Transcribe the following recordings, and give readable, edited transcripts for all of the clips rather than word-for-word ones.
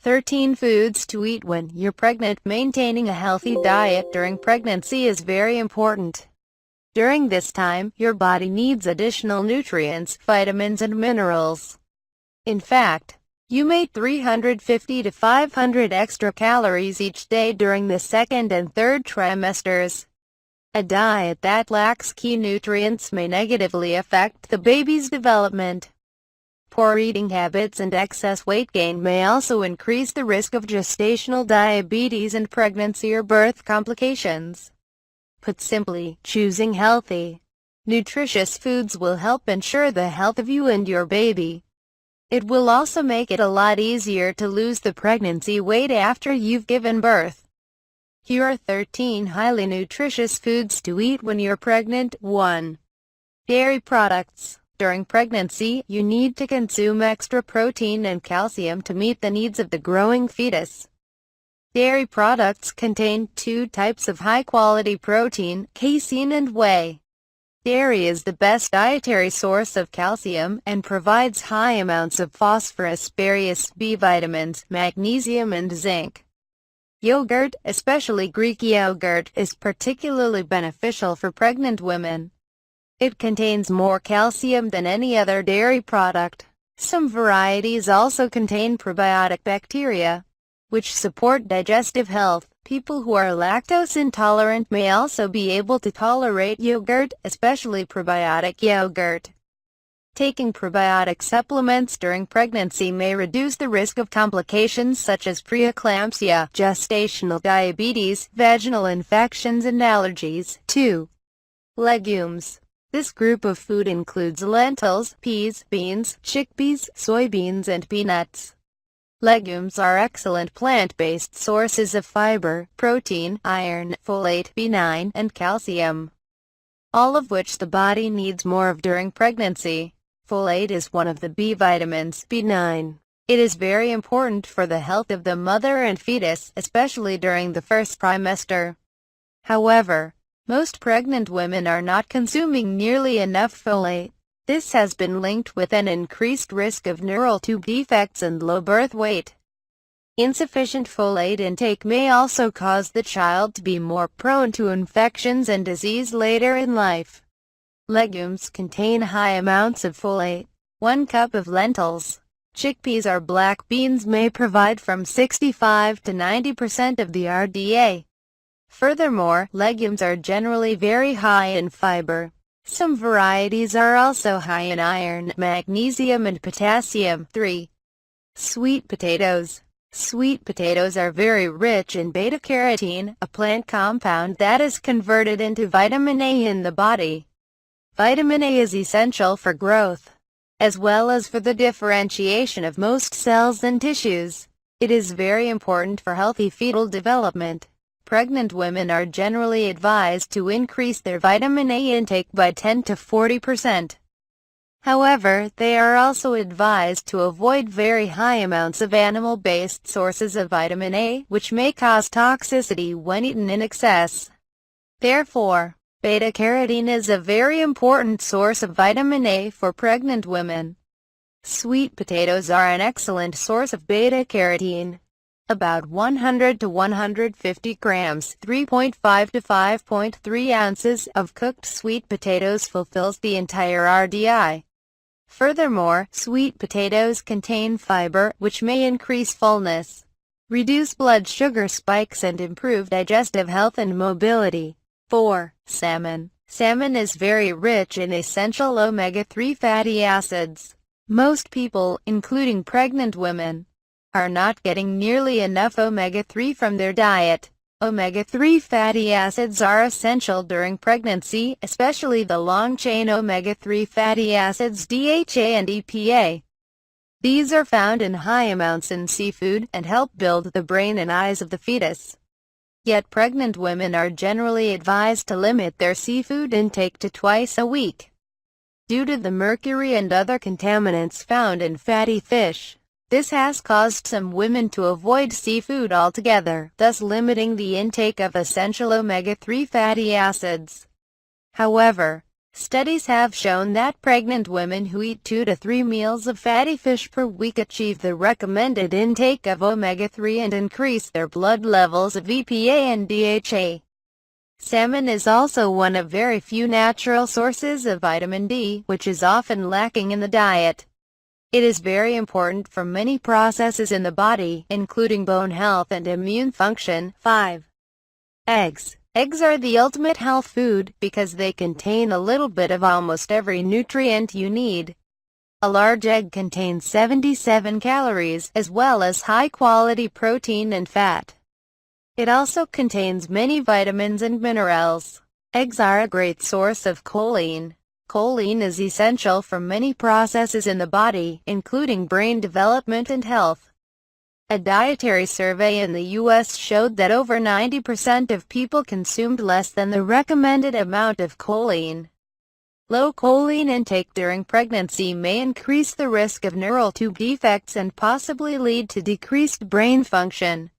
13 Foods to eat when you're pregnant. Maintaining a healthy diet during pregnancy is very important. During this time, your body needs additional nutrients, vitamins and minerals. In fact, you may 350 to 500 extra calories each day during the second and third trimesters. A diet that lacks key nutrients may negatively affect the baby's development. Poor eating habits and excess weight gain may also increase the risk of gestational diabetes and pregnancy or birth complications. Put simply, choosing healthy, nutritious foods will help ensure the health of you and your baby. It will also make it a lot easier to lose the pregnancy weight after you've given birth. Here are 13 highly nutritious foods to eat when you're pregnant. 1. Dairy products. During pregnancy, you need to consume extra protein and calcium to meet the needs of the growing fetus. Dairy products contain two types of high-quality protein, casein and whey. Dairy is the best dietary source of calcium and provides high amounts of phosphorus, various B vitamins, magnesium and zinc. Yogurt, especially Greek yogurt, is particularly beneficial for pregnant women. It contains more calcium than any other dairy product. Some varieties also contain probiotic bacteria, which support digestive health. People who are lactose intolerant may also be able to tolerate yogurt, especially probiotic yogurt. Taking probiotic supplements during pregnancy may reduce the risk of complications such as preeclampsia, gestational diabetes, vaginal infections and allergies. 2. Legumes. This group of food includes lentils, peas, beans, chickpeas, soybeans and peanuts. Legumes are excellent plant-based sources of fiber, protein, iron, folate, B9, and calcium, all of which the body needs more of during pregnancy. Folate is one of the B vitamins, B9. It is very important for the health of the mother and fetus, especially during the first trimester. However, most pregnant women are not consuming nearly enough folate. This has been linked with an increased risk of neural tube defects and low birth weight. Insufficient folate intake may also cause the child to be more prone to infections and disease later in life. Legumes contain high amounts of folate. 1 cup of lentils. Chickpeas or black beans may provide from 65 to 90% of the RDA. Furthermore, legumes are generally very high in fiber. Some varieties are also high in iron, magnesium and potassium. 3. Sweet potatoes. Sweet potatoes are very rich in beta-carotene, a plant compound that is converted into vitamin A in the body. Vitamin A is essential for growth, as well as for the differentiation of most cells and tissues. It is very important for healthy fetal development. Pregnant women are generally advised to increase their vitamin A intake by 10 to 40%. However, they are also advised to avoid very high amounts of animal-based sources of vitamin A, which may cause toxicity when eaten in excess. Therefore, beta-carotene is a very important source of vitamin A for pregnant women. Sweet potatoes are an excellent source of beta-carotene. About 100 to 150 grams, 3.5 to 5.3 ounces of cooked sweet potatoes fulfills the entire RDI. Furthermore, sweet potatoes contain fiber, which may increase fullness, reduce blood sugar spikes and improve digestive health and mobility. 4. Salmon. Salmon is very rich in essential omega-3 fatty acids. Most people, including pregnant women, are not getting nearly enough omega-3 from their diet. Omega-3 fatty acids are essential during pregnancy, especially the long-chain omega-3 fatty acids DHA and EPA. These are found in high amounts in seafood and help build the brain and eyes of the fetus. Yet pregnant women are generally advised to limit their seafood intake to twice a week, due to the mercury and other contaminants found in fatty fish. This has caused some women to avoid seafood altogether, thus limiting the intake of essential omega-3 fatty acids. However, Studies have shown that pregnant women who eat 2 to 3 meals of fatty fish per week achieve the recommended intake of omega-3 and increase their blood levels of EPA and DHA. Salmon is also one of very few natural sources of vitamin D, which is often lacking in the diet. It is very important for many processes in the body, including bone health and immune function. 5. Eggs. Eggs are the ultimate health food, because they contain a little bit of almost every nutrient you need. A large egg contains 77 calories, as well as high-quality protein and fat. It also contains many vitamins and minerals. Eggs are a great source of choline. Choline is essential for many processes in the body, including brain development and health. A dietary survey in the U.S. showed that over 90% of people consumed less than the recommended amount of choline. Low choline intake during pregnancy may increase the risk of neural tube defects and possibly lead to decreased brain function.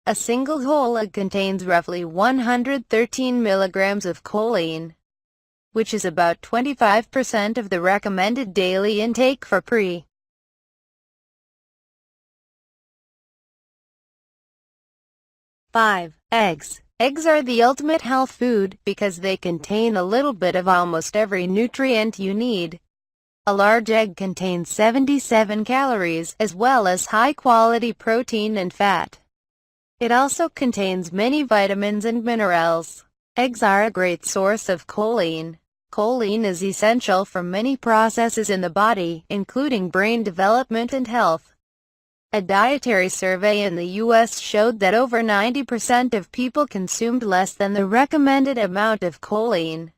A single whole egg contains roughly 113 milligrams of choline, which is about 25% of the recommended daily intake for pre. 5. Eggs. Eggs are the ultimate health food, because they contain a little bit of almost every nutrient you need. A large egg contains 77 calories, as well as high-quality protein and fat. It also contains many vitamins and minerals. Eggs are a great source of choline. Choline is essential for many processes in the body, including brain development and health. A dietary survey in the U.S. showed that over 90% of people consumed less than the recommended amount of choline.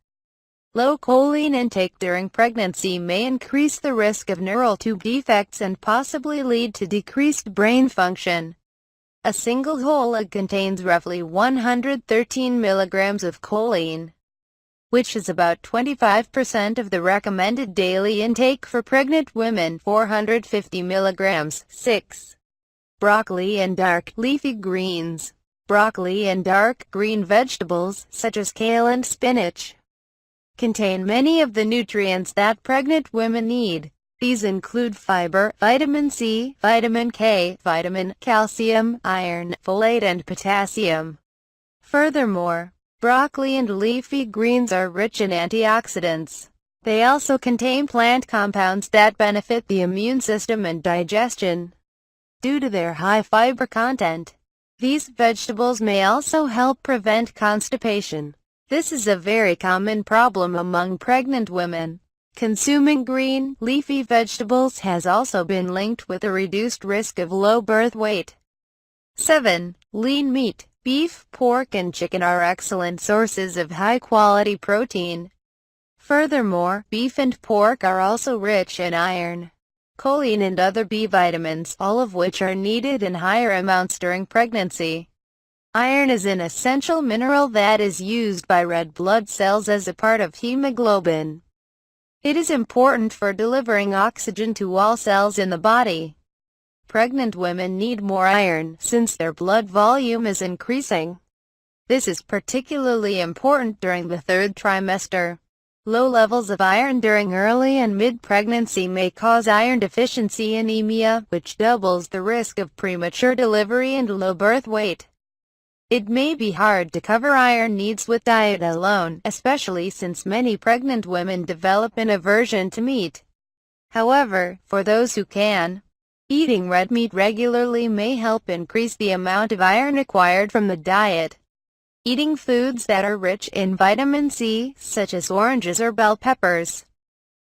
Low choline intake during pregnancy may increase the risk of neural tube defects and possibly lead to decreased brain function. A single whole egg contains roughly 113 milligrams of choline, which is about 25% of the recommended daily intake for pregnant women. 450 milligrams. 6. Broccoli and dark leafy greens. Broccoli and dark green vegetables, such as kale and spinach, contain many of the nutrients that pregnant women need. These include fiber, vitamin C, vitamin K, vitamin, calcium, iron, folate and potassium. Furthermore, broccoli and leafy greens are rich in antioxidants. They also contain plant compounds that benefit the immune system and digestion. Due to their high fiber content, these vegetables may also help prevent constipation. This is a very common problem among pregnant women. Consuming green, leafy vegetables has also been linked with a reduced risk of low birth weight. 7. Lean meat. Beef, pork and chicken are excellent sources of high-quality protein. Furthermore, beef and pork are also rich in iron, choline and other B vitamins, all of which are needed in higher amounts during pregnancy. Iron is an essential mineral that is used by red blood cells as a part of hemoglobin. It is important for delivering oxygen to all cells in the body. Pregnant women need more iron, since their blood volume is increasing. This is particularly important during the third trimester. Low levels of iron during early and mid-pregnancy may cause iron deficiency anemia, which doubles the risk of premature delivery and low birth weight. It may be hard to cover iron needs with diet alone, especially since many pregnant women develop an aversion to meat. However, for those who can, eating red meat regularly may help increase the amount of iron acquired from the diet. Eating foods that are rich in vitamin C, such as oranges or bell peppers,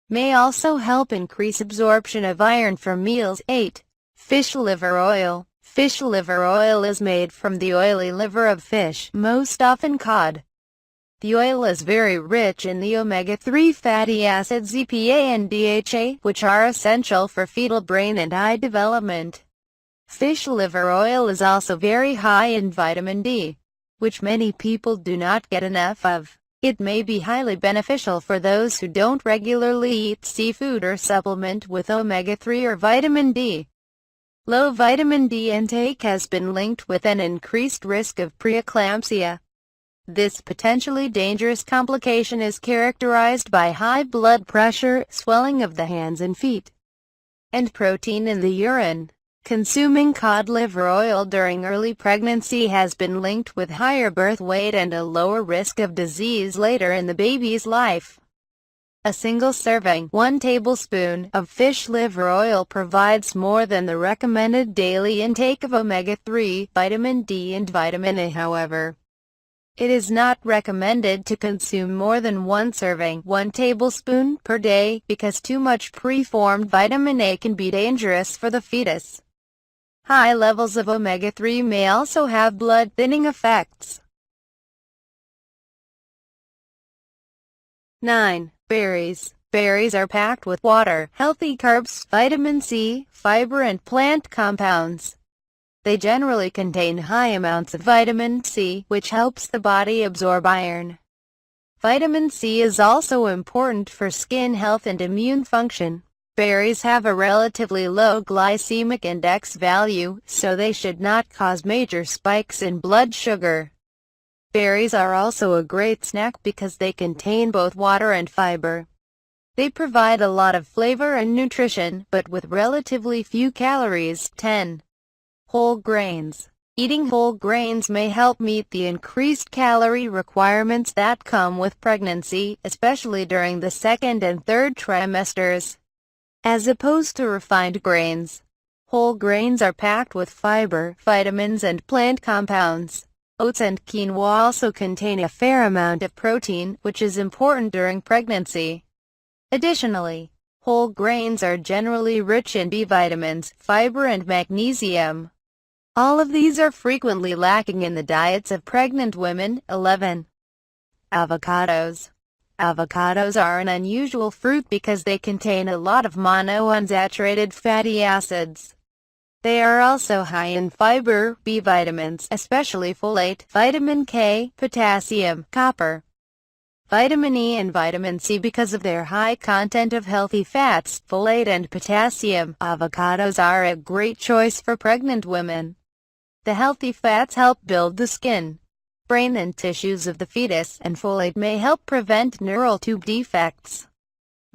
may also help increase absorption of iron from meals. 8. Fish liver oil. Fish liver oil is made from the oily liver of fish, most often cod. The oil is very rich in the omega-3 fatty acids EPA and DHA, which are essential for fetal brain and eye development. Fish liver oil is also very high in vitamin D, which many people do not get enough of. It may be highly beneficial for those who don't regularly eat seafood or supplement with omega-3 or vitamin D. Low vitamin D intake has been linked with an increased risk of preeclampsia. This potentially dangerous complication is characterized by high blood pressure, swelling of the hands and feet, and protein in the urine. Consuming cod liver oil during early pregnancy has been linked with higher birth weight and a lower risk of disease later in the baby's life. A single serving, 1 tablespoon, of fish liver oil provides more than the recommended daily intake of omega-3, vitamin D and vitamin A. However, it is not recommended to consume more than 1 serving, 1 tablespoon, per day, because too much preformed vitamin A can be dangerous for the fetus. High levels of omega-3 may also have blood-thinning effects. 9. Berries. Berries are packed with water, healthy carbs, vitamin C, fiber and plant compounds. They generally contain high amounts of vitamin C, which helps the body absorb iron. Vitamin C is also important for skin health and immune function. Berries have a relatively low glycemic index value, so they should not cause major spikes in blood sugar. Berries are also a great snack because they contain both water and fiber. They provide a lot of flavor and nutrition, but with relatively few calories. 10. Whole grains. Eating whole grains may help meet the increased calorie requirements that come with pregnancy, especially during the second and third trimesters. As opposed to refined grains, whole grains are packed with fiber, vitamins and plant compounds. Oats and quinoa also contain a fair amount of protein, which is important during pregnancy. Additionally, whole grains are generally rich in B vitamins, fiber and magnesium. All of these are frequently lacking in the diets of pregnant women. 11. Avocados. Avocados are an unusual fruit because they contain a lot of monounsaturated fatty acids. They are also high in fiber, B vitamins, especially folate, vitamin K, potassium, copper, vitamin E and vitamin C because of their high content of healthy fats, folate and potassium. Avocados are a great choice for pregnant women. The healthy fats help build the skin, brain and tissues of the fetus, and folate may help prevent neural tube defects.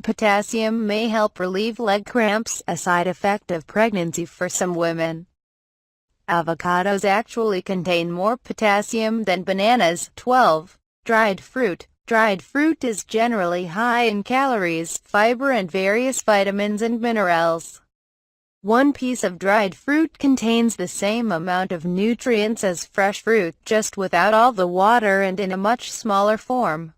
Potassium may help relieve leg cramps, a side effect of pregnancy for some women. Avocados actually contain more potassium than bananas. 12. Dried fruit. Dried fruit is generally high in calories, fiber and various vitamins and minerals. One piece of dried fruit contains the same amount of nutrients as fresh fruit, just without all the water and in a much smaller form.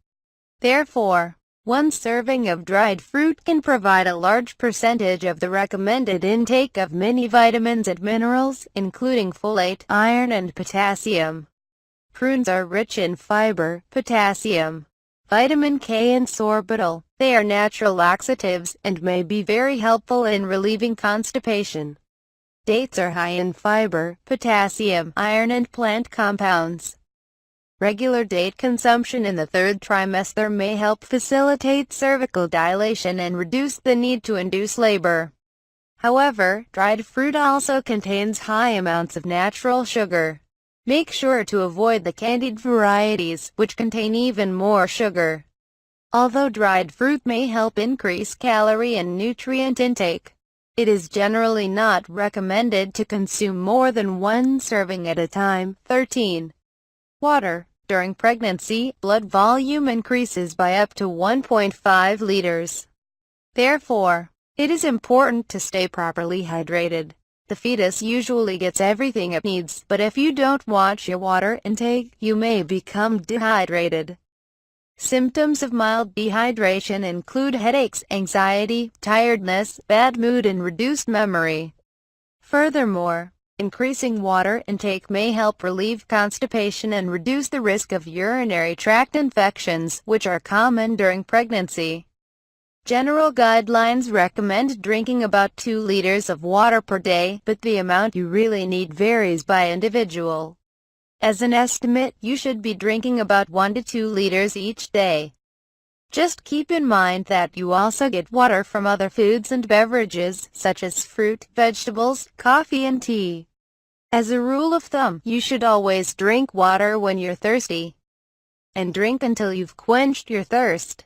Therefore, 1 serving of dried fruit can provide a large percentage of the recommended intake of many vitamins and minerals, including folate, iron and potassium. Prunes are rich in fiber, potassium, vitamin K and sorbitol. They are natural laxatives, and may be very helpful in relieving constipation. Dates are high in fiber, potassium, iron and plant compounds. Regular date consumption in the third trimester may help facilitate cervical dilation and reduce the need to induce labor. However, dried fruit also contains high amounts of natural sugar. Make sure to avoid the candied varieties, which contain even more sugar. Although dried fruit may help increase calorie and nutrient intake, it is generally not recommended to consume more than 1 serving at a time. 13. Water. During pregnancy, blood volume increases by up to 1.5 liters. Therefore, it is important to stay properly hydrated. The fetus usually gets everything it needs, but if you don't watch your water intake, you may become dehydrated. Symptoms of mild dehydration include headaches, anxiety, tiredness, bad mood and reduced memory. Furthermore, increasing water intake may help relieve constipation and reduce the risk of urinary tract infections, which are common during pregnancy. General guidelines recommend drinking about 2 liters of water per day, but the amount you really need varies by individual. As an estimate, you should be drinking about 1 to 2 liters each day. Just keep in mind that you also get water from other foods and beverages, such as fruit, vegetables, coffee and tea. As a rule of thumb, you should always drink water when you're thirsty. and drink until you've quenched your thirst.